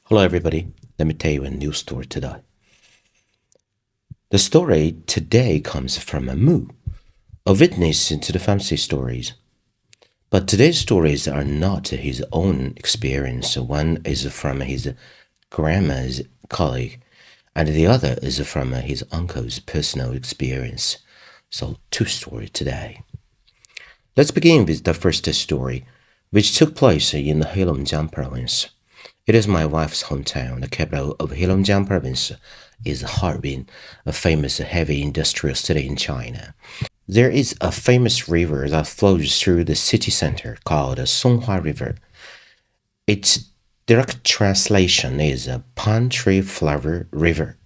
Hello, everybody. Let me tell you a new story today. The story today comes from a Moo, a witness to the fancy stories. But today's stories are not his own experience. One is from his grandma's colleague, and the other is from his uncle's personal experience. So, two stories today. Let's begin with the first story, which took place in the Heilongjiang province. It is my wife's hometown. The capital of Heilongjiang province is Harbin, a famous heavy industrial city in China. There is a famous river that flows through the city center called the Songhua River. Its direct translation is a palm tree flower river.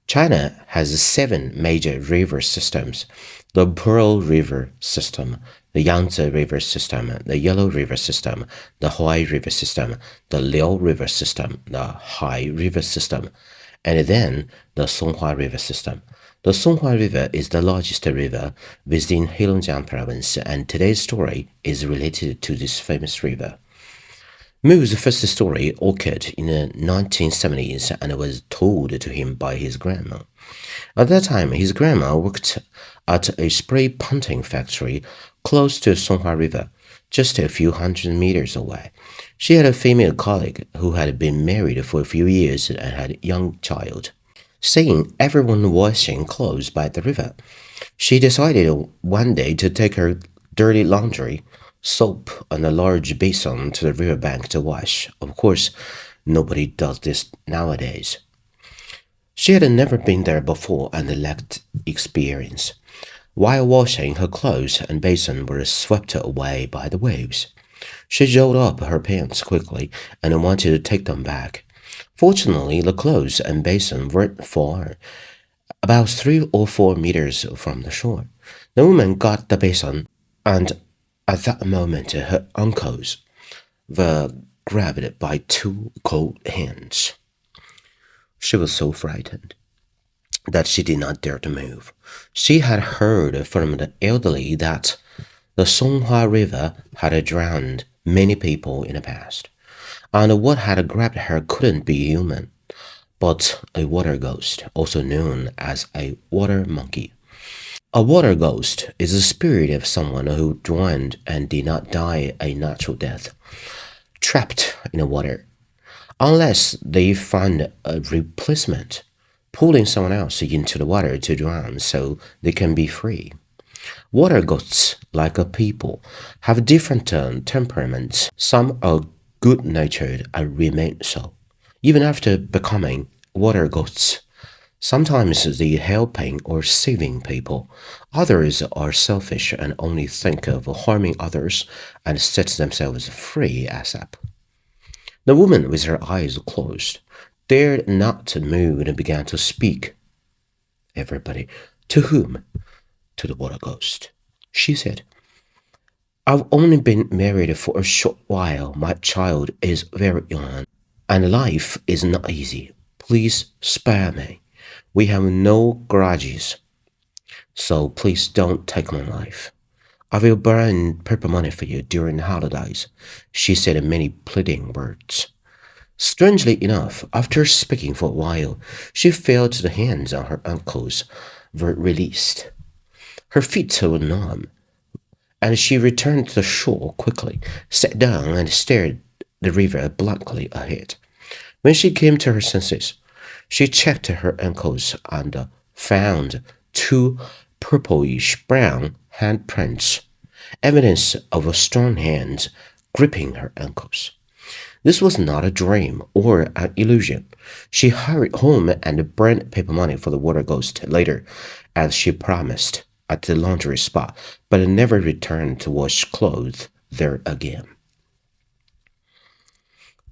China has seven major river systems: the Pearl River system, the Yangtze River system, the Yellow River system, the Huai River system, the Liao River system, the Hai River system, and then the Songhua River system. The Songhua River is the largest river within Heilongjiang province, and today's story is related to this famous river. Moo's first story occurred in the 1970s and was told to him by his grandma. At that time, his grandma worked at a spray painting factory close to the Songhua River, just a few hundred meters away. She had a female colleague who had been married for a few years and had a young child. Seeing everyone washing clothes by the river, she decided one day to take her dirty laundry, soap, and a large basin to the riverbank to wash. Of course, nobody does this nowadays. She had never been there before and lacked experience. While washing, her clothes and basin were swept away by the waves. She rolled up her pants quickly and wanted to take them back. Fortunately, the clothes and basin weren't far, about 3 or 4 meters from the shore. The woman got the basin, and at that moment her ankles were grabbed by two cold hands. She was so frightened that she did not dare to move. She had heard from the elderly that the Songhua River had drowned many people in the past, and what had grabbed her couldn't be human, but a water ghost, also known as a water monkey. A water ghost is a spirit of someone who drowned and did not die a natural death, trapped in the water, unless they find a replacement, pulling someone else into the water to drown so they can be free. Water ghosts, like a people, have different temperaments. Some are good natured and remain so, even after becoming water ghosts. Sometimes they helping or saving people. Others are selfish and only think of harming others and set themselves free ASAP. The woman, with her eyes closed, dared not to move and began to speak. Everybody, to whom? To the water ghost. She said, I've only been married for a short while. My child is very young, and life is not easy. Please spare me. We have no grudges, so please don't take my life. I will burn paper money for you during the holidays, she said in many pleading words. Strangely enough, after speaking for a while, she felt the hands on her ankles were released. Her feet were numb, and she returned to the shore quickly, sat down, and stared the river blankly ahead. When she came to her senses, she checked her ankles and found two purplish brown handprints, evidence of a strong hand gripping her ankles. This was not a dream or an illusion. She hurried home and burned paper money for the water ghost later, as she promised, at the laundry spot, but never returned to wash clothes there again.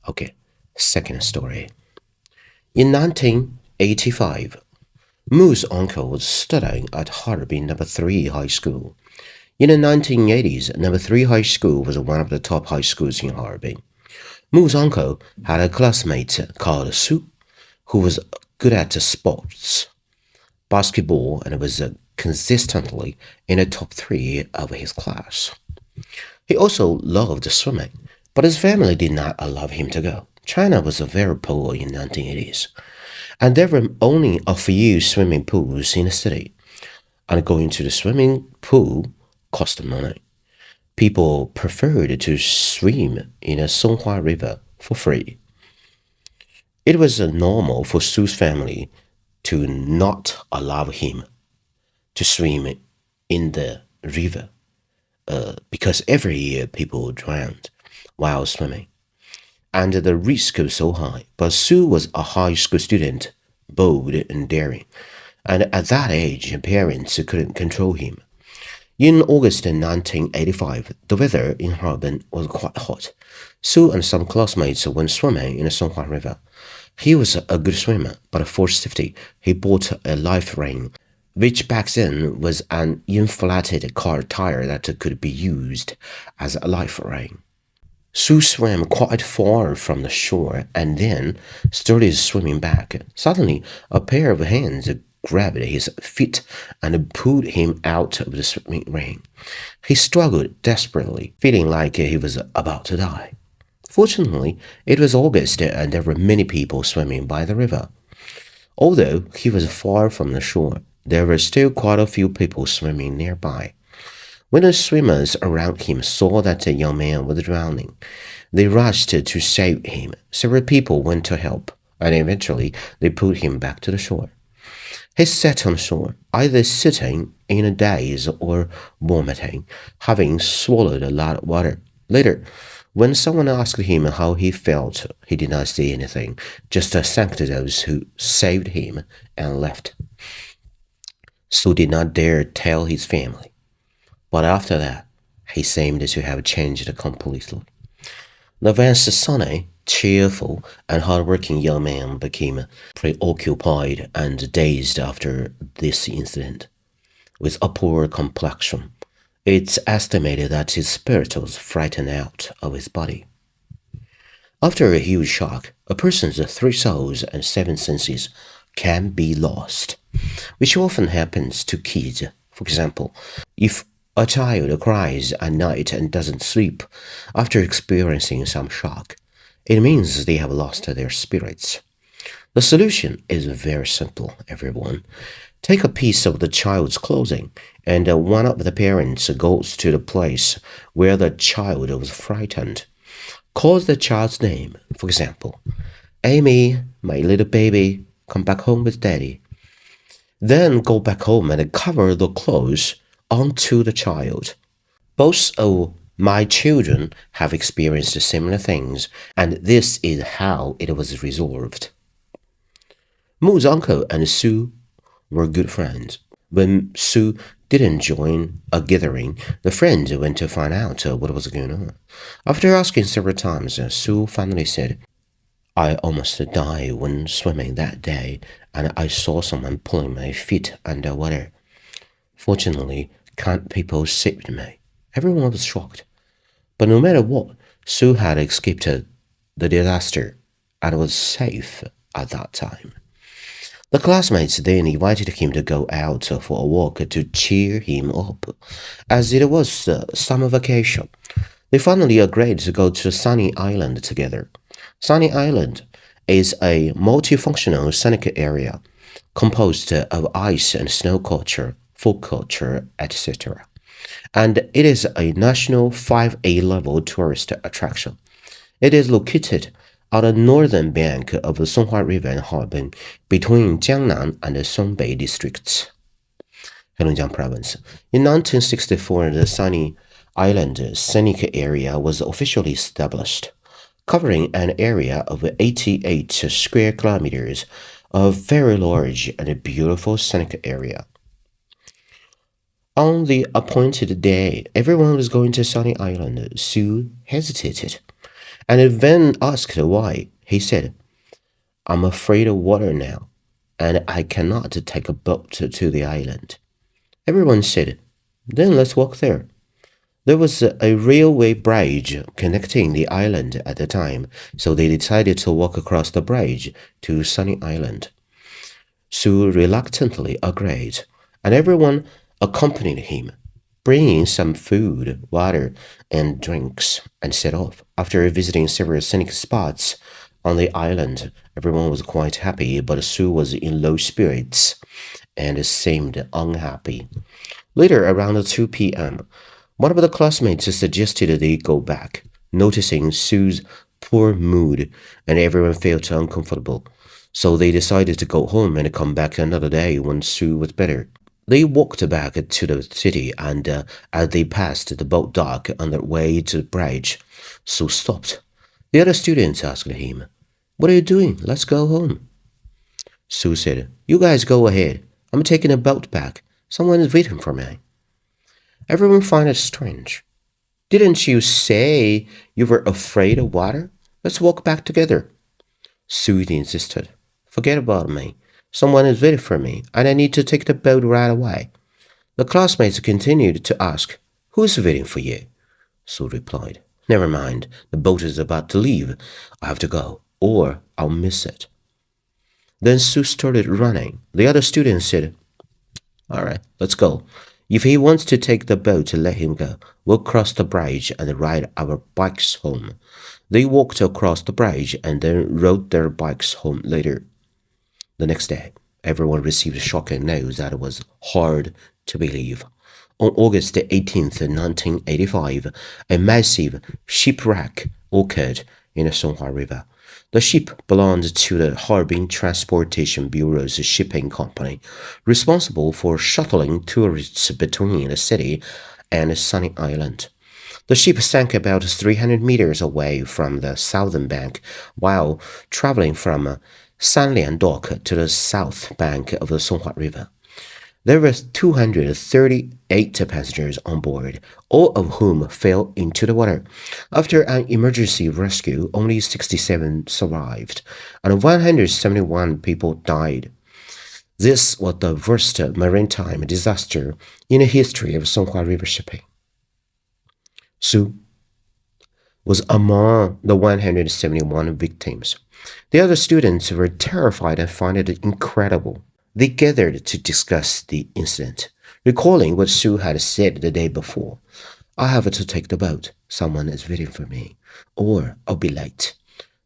Okay, second story. In 1985, Moo's uncle was studying at Harbin Number 3 High School. In the 1980s, Number 3 High School was one of the top high schools in Harbin. Moo's uncle had a classmate called Sue, who was good at sports, basketball, and was consistently in the top 3 of his class. He also loved swimming, but his family did not allow him to go. China was very poor in 1980s, and there were only a few swimming pools in the city, and going to the swimming pool cost money. People preferred to swim in a Songhua River for free. It was normal for Su's family to not allow him to swim in the river because every year people drowned while swimming, and the risk was so high. But Su was a high school student, bold and daring, and at that age, parents couldn't control him. In August 1985, the weather in Harbin was quite hot. Su and some classmates went swimming in the Songhua River. He was a good swimmer, but for safety, he bought a life ring, which back then was an inflated car tire that could be used as a life ring. Su swam quite far from the shore and then started swimming back. Suddenly, a pair of hands grabbed his feet and pulled him out of the swimming ring. He struggled desperately, feeling like he was about to die. Fortunately, it was August and there were many people swimming by the river. Although he was far from the shore, there were still quite a few people swimming nearby. When the swimmers around him saw that the young man was drowning, they rushed to save him. Several people went to help, and eventually they pulled him back to the shore. He sat on shore, either sitting in a daze or vomiting, having swallowed a lot of water. Later, when someone asked him how he felt, he did not say anything, just thanked those who saved him and left. Su did not dare tell his family. But after that, he seemed to have changed completely. The once sunny, cheerful, and hard-working young man became preoccupied and dazed after this incident. With a poor complexion, it's estimated that his spirit was frightened out of his body. After a huge shock, a person's three souls and seven senses can be lost, which often happens to kids. For example, if a child cries at night and doesn't sleep after experiencing some shock, it means they have lost their spirits. The solution is very simple, everyone. Take a piece of the child's clothing, and one of the parents goes to the place where the child was frightened. Call the child's name, for example, Amy, my little baby, come back home with daddy. Then go back home and cover the clothes onto the child. Both of my children have experienced similar things, and this is how it was resolved. Mu's uncle and Su were good friends. When Su didn't join a gathering, the friends went to find out what was going on. After asking several times, Su finally said, I almost died when swimming that day, and I saw someone pulling my feet underwater. Fortunately, kind people saved me. Everyone was shocked. But no matter what, Su had escaped the disaster and was safe at that time. The classmates then invited him to go out for a walk to cheer him up, as it was summer vacation. They finally agreed to go to Sunny Island together. Sunny Island is a multifunctional scenic area composed of ice and snow culture, folk culture, etc. And it is a national 5A level tourist attraction. It is located on the northern bank of the Songhua River in Harbin, between Jiangnan and the Songbei districts, Heilongjiang Province. In 1964, the Sunny Island scenic area was officially established, covering an area of 88 square kilometers, a very large and beautiful scenic area. On the appointed day, everyone was going to Sunny Island. Su hesitated, and when asked why, he said, I'm afraid of water now, and I cannot take a boat to the island. Everyone said, then let's walk there. There was a railway bridge connecting the island at the time, so they decided to walk across the bridge to Sunny Island. Su reluctantly agreed, and everyone accompanied him, bringing some food, water, and drinks, and set off. After visiting several scenic spots On the island, everyone was quite happy, but Sue was in low spirits and seemed unhappy. Later, around 2 p.m., one of the classmates suggested they go back, noticing Sue's poor mood, and everyone felt uncomfortable. So they decided to go home and come back another day when Sue was better. They walked back to the city, and as they passed the boat dock on their way to the bridge, Sue stopped. The other students asked him, "What are you doing? Let's go home." Sue said, "You guys go ahead. I'm taking a boat back. Someone is waiting for me." Everyone found it strange. "Didn't you say you were afraid of water? Let's walk back together." Sue insisted. "Forget about me. Someone is waiting for me, and I need to take the boat right away." The classmates continued to ask, "Who's waiting for you?" Sue replied, "Never mind. The boat is about to leave. I have to go, or I'll miss it." Then Sue started running. The other students said, "All right, let's go. If he wants to take the boat, let him go. We'll cross the bridge and ride our bikes home." They walked across the bridge and then rode their bikes home later. The next day, everyone received shocking news that was hard to believe. On August 18th, 1985, a massive shipwreck occurred in the Songhua River. The ship belonged to the Harbin Transportation Bureau's shipping company, responsible for shuttling tourists between the city and Sunny Island. The ship sank about 300 meters away from the southern bank while traveling from Sanlian Dock to the south bank of the Songhua River. There were 238 passengers on board, all of whom fell into the water. After an emergency rescue, only 67 survived, and 171 people died. This was the worst maritime disaster in the history of Songhua River shipping. Sue was among the 171 victims. The other students were terrified and found it incredible. They gathered to discuss the incident, recalling what Sue had said the day before. "I have to take the boat. Someone is waiting for me, or I'll be late."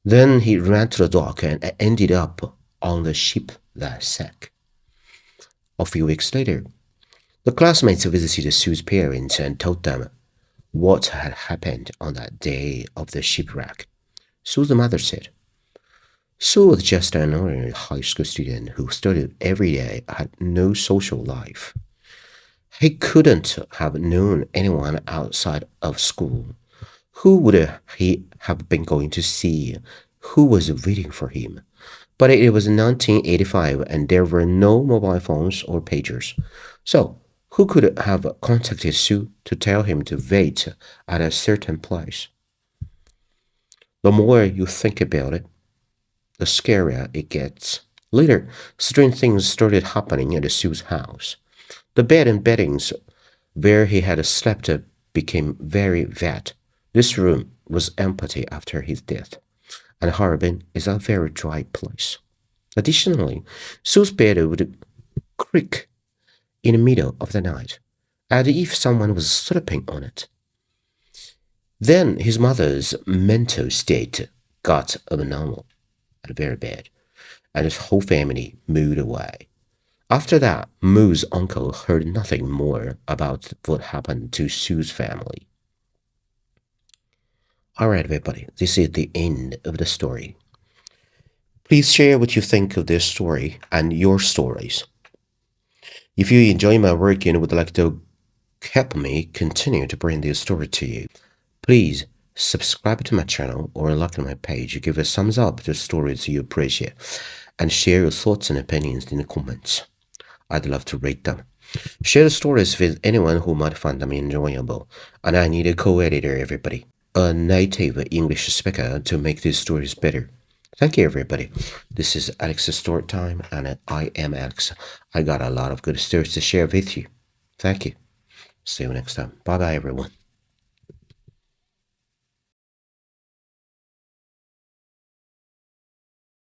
Then he ran to the dock and ended up on the ship that sank. A few weeks later, the classmates visited Sue's parents and told them what had happened on that day of the shipwreck. Sue's mother said, "Sue was just an ordinary high school student who studied every day, had no social life. He couldn't have known anyone outside of school. Who would he have been going to see? Who was waiting for him?" But it was 1985 and there were no mobile phones or pagers. So, who could have contacted Sue to tell him to wait at a certain place? The more you think about it, the scarier it gets. Later, strange things started happening at Sue's house. The bed and beddings where he had slept became very wet. This room was empty after his death, and Harbin is a very dry place. Additionally, Sue's bed would creak in the middle of the night, as if someone was sleeping on it. Then his mother's mental state got abnormal and very bad, and his whole family moved away. After that, Moo's uncle heard nothing more about what happened to Sue's family. Alright, everybody, this is the end of the story. Please share what you think of this story and your stories. If you enjoy my work and would like to help me continue to bring this story to you, please subscribe to my channel or like my page, give a thumbs up to stories you appreciate, and share your thoughts and opinions in the comments. I'd love to read them. Share the stories with anyone who might find them enjoyable, and I need a co-editor, everybody, a native English speaker to make these stories better. Thank you, everybody. This is Alex's Story Time, and I am Alex. I got a lot of good stories to share with you. Thank you. See you next time. Bye-bye, everyone.